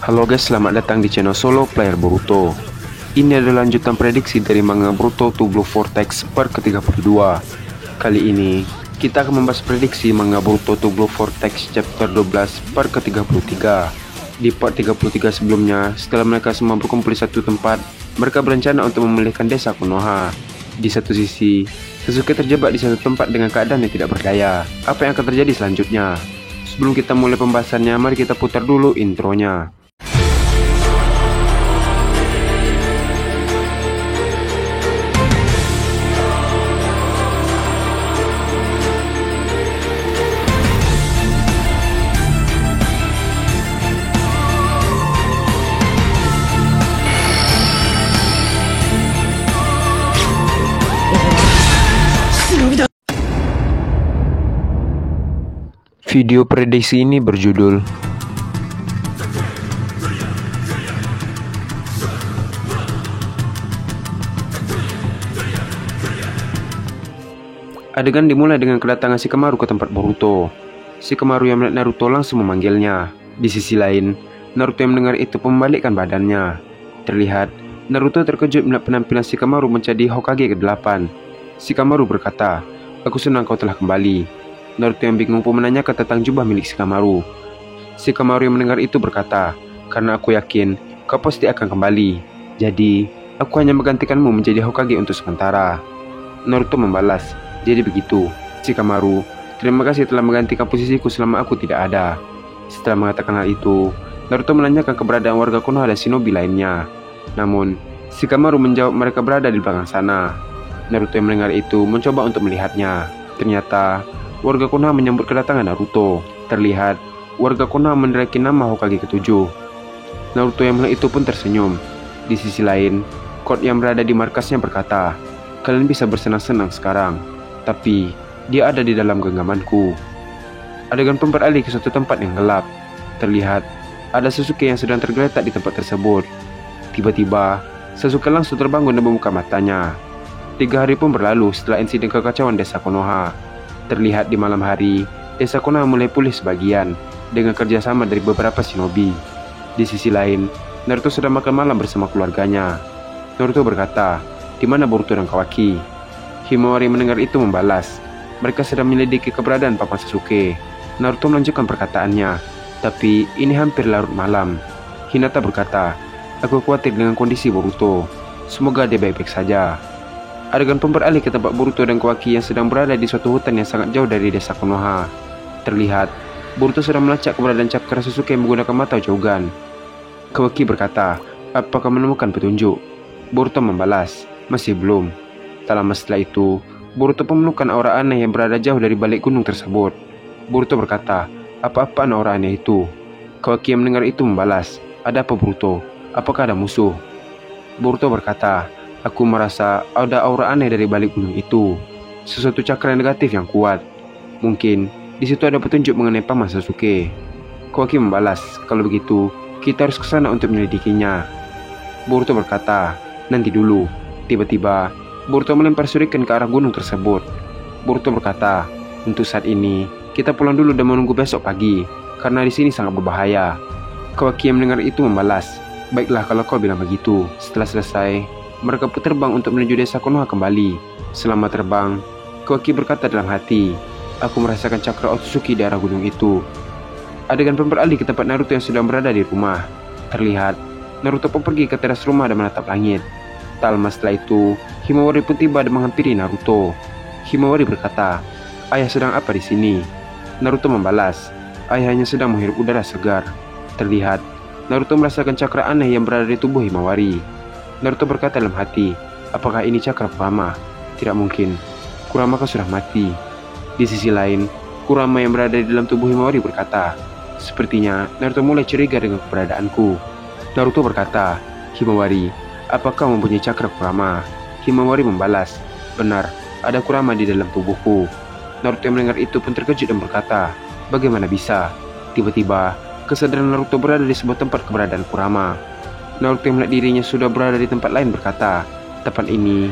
Halo guys, selamat datang di channel Solo Player Boruto. Ini adalah lanjutan prediksi dari manga Boruto to Blue Vortex part ke-32. Kali ini, kita akan membahas prediksi manga Boruto to Blue Vortex chapter 12 part ke-33. Di part 33 sebelumnya, setelah mereka semua berkumpul di satu tempat, mereka berencana untuk memulihkan desa Konoha. Di satu sisi, Sasuke terjebak di satu tempat dengan keadaan yang tidak berdaya. Apa yang akan terjadi selanjutnya? Sebelum kita mulai pembahasannya, mari kita putar dulu intronya. Video prediksi ini berjudul Adegan dimulai dengan kedatangan Shikamaru ke tempat Boruto. Shikamaru yang melihat Naruto langsung memanggilnya. Di sisi lain, Naruto yang mendengar itu membalikkan badannya. Terlihat, Naruto terkejut melihat penampilan Shikamaru menjadi Hokage ke-8. Shikamaru berkata, "Aku senang kau telah kembali." Naruto yang bingung pun menanyakan tentang jubah milik Shikamaru. Shikamaru yang mendengar itu berkata, "Karena aku yakin kau pasti akan kembali. Jadi, aku hanya menggantikanmu menjadi Hokage untuk sementara." Naruto membalas, "Jadi begitu, Shikamaru. Terima kasih telah menggantikan posisiku selama aku tidak ada." Setelah mengatakan hal itu, Naruto menanyakan keberadaan warga Konoha dan shinobi lainnya. Namun, Shikamaru menjawab mereka berada di belakang sana. Naruto yang mendengar itu mencoba untuk melihatnya. Ternyata, warga Konoha menyambut kedatangan Naruto. Terlihat, warga Konoha meneriaki nama Hokage ke-7. Naruto yang melihat itu pun tersenyum. Di sisi lain, Code yang berada di markasnya berkata, "Kalian bisa bersenang-senang sekarang, tapi dia ada di dalam genggamanku." Adegan pun beralih ke suatu tempat yang gelap. Terlihat, ada Sasuke yang sedang tergeletak di tempat tersebut. Tiba-tiba, Sasuke langsung terbangun dan membuka matanya. 3 hari pun berlalu setelah insiden kekacauan desa Konoha. Terlihat di malam hari, desa Konoha mulai pulih sebagian dengan kerjasama dari beberapa shinobi. Di sisi lain, Naruto sedang makan malam bersama keluarganya. Naruto berkata, "Di mana Boruto dan Kawaki?" Himawari mendengar itu membalas, "Mereka sedang menyelidiki keberadaan Paman Sasuke." Naruto melanjutkan perkataannya, "Tapi ini hampir larut malam." Hinata berkata, "Aku khawatir dengan kondisi Boruto. Semoga dia baik-baik saja." Adegan pun beralih ke tempat Boruto dan Kawaki yang sedang berada di suatu hutan yang sangat jauh dari desa Konoha. Terlihat, Boruto sedang melacak keberadaan cakra Sasuke menggunakan mata Jogan. Kawaki berkata, "Apakah menemukan petunjuk?" Boruto membalas, "Masih belum." Tak lama setelah itu, Boruto pun menemukan aura aneh yang berada jauh dari balik gunung tersebut. Boruto berkata, "Apa-apaan aura aneh itu?" Kawaki yang mendengar itu membalas, "Ada apa Boruto? Apakah ada musuh?" Boruto berkata, "Aku merasa ada aura aneh dari balik gunung itu. Sesuatu cakra negatif yang kuat. Mungkin di situ ada petunjuk mengenai Paman Sasuke." Kawaki membalas, "Kalau begitu, kita harus ke sana untuk menyelidikinya." Boruto berkata, "Nanti dulu." Tiba-tiba, Boruto melempar shuriken ke arah gunung tersebut. Boruto berkata, "Untuk saat ini, kita pulang dulu dan menunggu besok pagi, karena di sini sangat berbahaya." Kawaki yang mendengar itu membalas, "Baiklah kalau kau bilang begitu." Setelah selesai, mereka pun terbang untuk menuju desa Konoha kembali. Selama terbang, Kawaki berkata dalam hati, "Aku merasakan cakra Otsutsuki di arah gunung itu." Adegan pun beralih ke tempat Naruto yang sedang berada di rumah. Terlihat, Naruto pun pergi ke teras rumah dan menatap langit. Tak lama setelah itu, Himawari pun tiba dan menghampiri Naruto. Himawari berkata, "Ayah sedang apa di sini?" Naruto membalas, "Ayahnya sedang menghirup udara segar." Terlihat, Naruto merasakan cakra aneh yang berada di tubuh Himawari. Naruto berkata dalam hati, "Apakah ini cakra Kurama? Tidak mungkin, Kurama kau sudah mati." Di sisi lain, Kurama yang berada di dalam tubuh Himawari berkata, "Sepertinya Naruto mulai curiga dengan keberadaanku." Naruto berkata, "Himawari, apakah kau mempunyai cakra Kurama?" Himawari membalas, "Benar, ada Kurama di dalam tubuhku." Naruto yang mendengar itu pun terkejut dan berkata, "Bagaimana bisa?" Tiba-tiba, kesadaran Naruto berada di sebuah tempat keberadaan Kurama. Naruto yang melihat dirinya sudah berada di tempat lain berkata, "Tempat ini."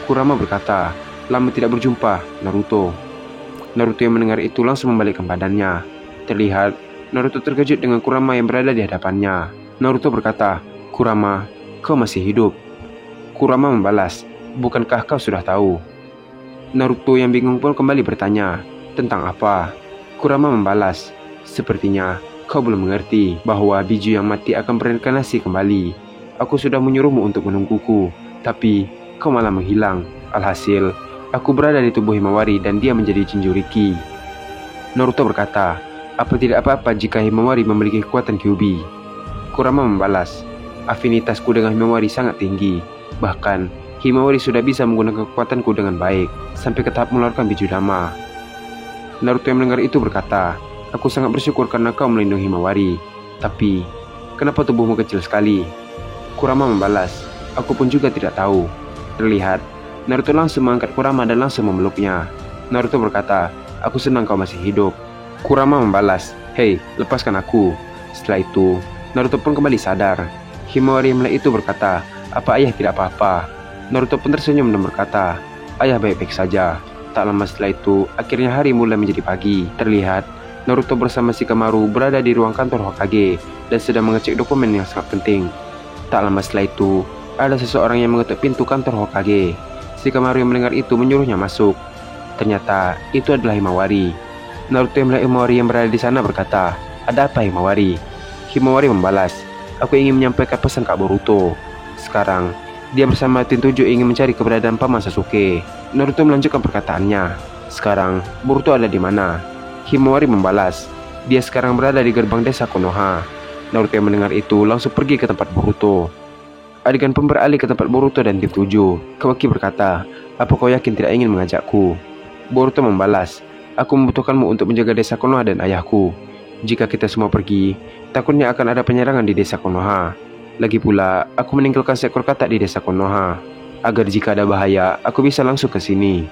Kurama berkata, "Lama tidak berjumpa, Naruto." Naruto yang mendengar itu langsung membalikkan badannya. Terlihat, Naruto terkejut dengan Kurama yang berada di hadapannya. Naruto berkata, "Kurama, kau masih hidup?" Kurama membalas, "Bukankah kau sudah tahu?" Naruto yang bingung pun kembali bertanya, "Tentang apa?" Kurama membalas, "Sepertinya kau belum mengerti bahwa biju yang mati akan bereinkarnasi kembali. Aku sudah menyuruhmu untuk menungguku, tapi kau malah menghilang. Alhasil, aku berada di tubuh Himawari dan dia menjadi Jinchuriki." Naruto berkata, "Apa tidak apa-apa jika Himawari memiliki kekuatan Kyuubi?" Kurama membalas, "Afinitasku dengan Himawari sangat tinggi. Bahkan, Himawari sudah bisa menggunakan kekuatanku dengan baik, sampai ke tahap mengeluarkan biju dama." Naruto yang mendengar itu berkata, "Aku sangat bersyukur karena kau melindungi Himawari. Tapi, kenapa tubuhmu kecil sekali?" Kurama membalas, "Aku pun juga tidak tahu." Terlihat, Naruto langsung mengangkat Kurama dan langsung memeluknya. Naruto berkata, "Aku senang kau masih hidup." Kurama membalas, "Hei, lepaskan aku." Setelah itu, Naruto pun kembali sadar. Himawari yang melihat itu berkata, "Apa ayah tidak apa-apa?" Naruto pun tersenyum dan berkata, "Ayah baik-baik saja." Tak lama setelah itu, akhirnya hari mulai menjadi pagi. Terlihat, Naruto bersama Shikamaru berada di ruang kantor Hokage dan sedang mengecek dokumen yang sangat penting. Tak lama setelah itu, ada seseorang yang mengetuk pintu kantor Hokage. Shikamaru yang mendengar itu menyuruhnya masuk. Ternyata, itu adalah Himawari. Naruto yang melihat Himawari yang berada di sana berkata, "Ada apa Himawari?" Himawari membalas, "Aku ingin menyampaikan pesan Kak Boruto. Sekarang, dia bersama tim 7 ingin mencari keberadaan Paman Sasuke." Naruto melanjutkan perkataannya, "Sekarang, Boruto ada di mana?" Himawari membalas, "Dia sekarang berada di gerbang desa Konoha." Naruto yang mendengar itu langsung pergi ke tempat Boruto. Adegan pun beralih ke tempat Boruto dan tim 7. Kawaki berkata, "Apa kau yakin tidak ingin mengajakku?" Boruto membalas, "Aku membutuhkanmu untuk menjaga desa Konoha dan ayahku. Jika kita semua pergi, takutnya akan ada penyerangan di desa Konoha. Lagi pula, aku meninggalkan seekor katak di desa Konoha, agar jika ada bahaya, aku bisa langsung ke sini."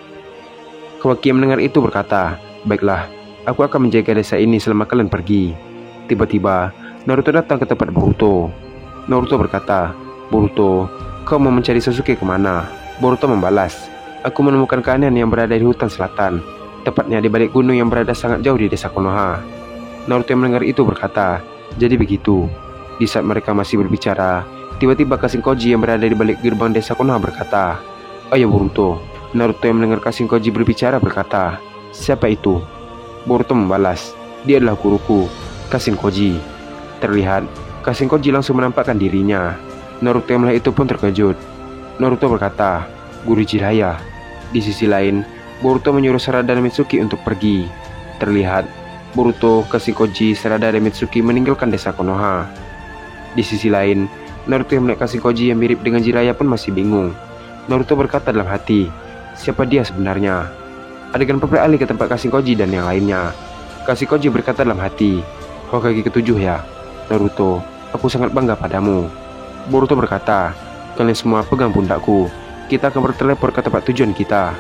Kawaki yang mendengar itu berkata, "Baiklah, aku akan menjaga desa ini selama kalian pergi." Tiba-tiba, Naruto datang ke tempat Boruto. Naruto berkata, "Boruto, kau mau mencari Sasuke kemana?" Boruto membalas, "Aku menemukan keanehan yang berada di hutan selatan, tepatnya di balik gunung yang berada sangat jauh di desa Konoha." Naruto yang mendengar itu berkata, "Jadi begitu." Di saat mereka masih berbicara, tiba-tiba Kashin Koji yang berada di balik gerbang desa Konoha berkata, "Ayo Boruto." Naruto yang mendengar Kashin Koji berbicara berkata, "Siapa itu?" Boruto membalas, "Dia adalah guruku, Kashin Koji." Terlihat, Kashin Koji langsung menampakkan dirinya. Naruto yang melihat itu pun terkejut. Naruto berkata, "Guru Jiraiya." Di sisi lain, Boruto menyuruh Sarada dan Mitsuki untuk pergi. Terlihat, Boruto, Kashin Koji, Sarada, dan Mitsuki meninggalkan desa Konoha. Di sisi lain, Naruto yang melihat Kashin Koji yang mirip dengan Jiraiya pun masih bingung. Naruto berkata dalam hati, "Siapa dia sebenarnya?" Adegan beralih ke tempat Kashin Koji dan yang lainnya. Kashin Koji berkata dalam hati, "Hokage ketujuh ya? Naruto, aku sangat bangga padamu." Boruto berkata, "Kalian semua pegang pundakku. Kita akan berteleport ke tempat tujuan kita."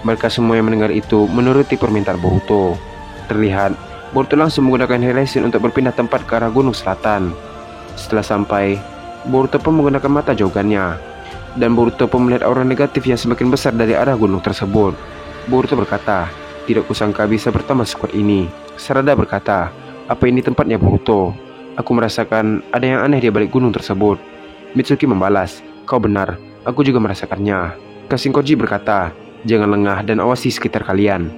Mereka semua yang mendengar itu menuruti permintaan Boruto. Terlihat, Boruto langsung menggunakan Hiraishin untuk berpindah tempat ke arah gunung selatan. Setelah sampai, Boruto pun menggunakan mata jaugannya. Dan Boruto pun melihat aura negatif yang semakin besar dari arah gunung tersebut. Boruto berkata, "Tidak kusangka bisa bertambah sekuat ini." Sarada berkata, "Apa ini tempatnya Boruto? Aku merasakan ada yang aneh di balik gunung tersebut." Mitsuki membalas, "Kau benar, aku juga merasakannya." Kashin Koji berkata, "Jangan lengah dan awasi sekitar kalian."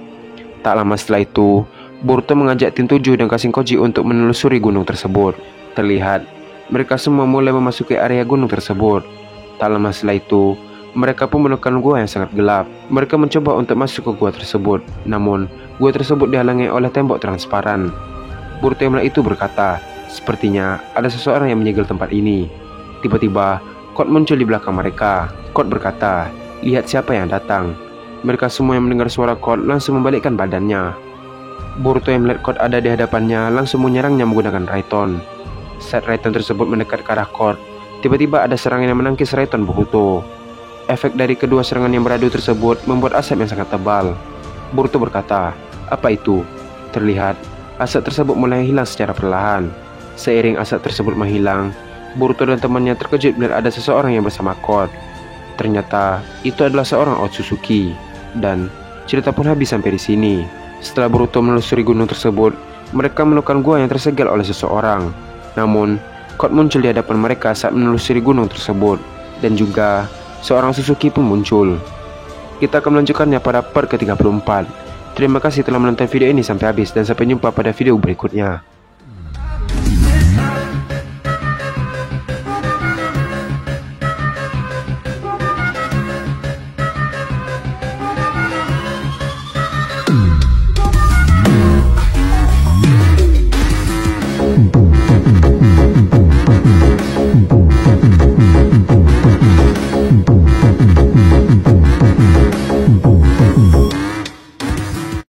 Tak lama setelah itu, Boruto mengajak tim 7 dan Kashin Koji untuk menelusuri gunung tersebut. Terlihat, mereka semua mulai memasuki area gunung tersebut. Tak lama setelah itu, mereka pun menemukan gua yang sangat gelap. Mereka mencoba untuk masuk ke gua tersebut, namun gua tersebut dihalangi oleh tembok transparan. Boruto yang melihat itu berkata, "Sepertinya ada seseorang yang menyegel tempat ini." Tiba-tiba, Code muncul di belakang mereka. Code berkata, "Lihat siapa yang datang." Mereka semua yang mendengar suara Code langsung membalikkan badannya. Boruto yang melihat Code ada di hadapannya langsung menyerangnya menggunakan Raiton. Saat Raiton tersebut mendekat ke arah Code, tiba-tiba ada serangan yang menangkis Raiton Boruto. Efek dari kedua serangan yang beradu tersebut membuat asap yang sangat tebal. Boruto berkata, "Apa itu?" Terlihat, asap tersebut mulai hilang secara perlahan. Seiring asap tersebut menghilang, Boruto dan temannya terkejut melihat ada seseorang yang bersama Code. Ternyata, itu adalah seorang Otsutsuki. Dan cerita pun habis sampai di sini. Setelah Boruto menelusuri gunung tersebut, Mereka menemukan gua yang tersegel oleh seseorang. Namun, Code muncul di hadapan mereka saat menelusuri gunung tersebut. Dan juga, seorang Suzuki pun muncul. Kita akan melanjutkannya pada part ke-34. Terima kasih telah menonton video ini sampai habis dan sampai jumpa pada video berikutnya.